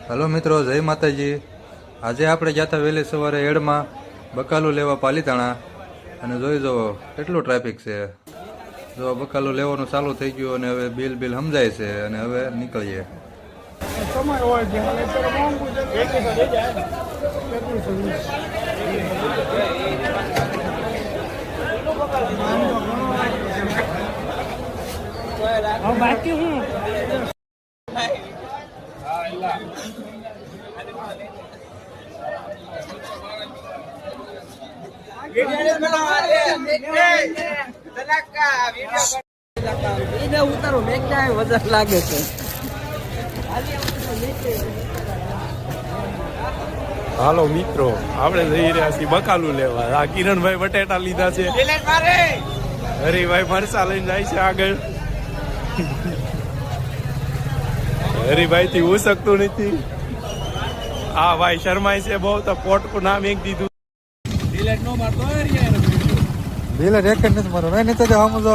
Hello મિત્રો, જય માતાજી. આજે આપણે ગયા હતા વહેલી સવારે એડમાં બકાલું લેવા પાલીતાણા, અને જોઈ જુઓ કેટલું ટ્રાફિક છે. જો બકાલું લેવાનું ચાલુ થઈ ગયું અને હવે બિલ સમજાય છે અને હવે નીકળીએ. બાકી હું ઉતારો વજન લાગે છે. હાલો મિત્રો, આપણે જઈ રહ્યા છીએ બકાલું લેવા. આ કિરણભાઈ બટેટા લીધા છે, હરિભાઈ મરચા લઈને જાય છે આગળ. હરિભાઈ થી હું શકતું નથી. આ ભાઈ શરમાય છે બહુ, તો પોટકું નામ એક દીધું. બિલ એક જ નથી મારો, નહીં તો હમ જો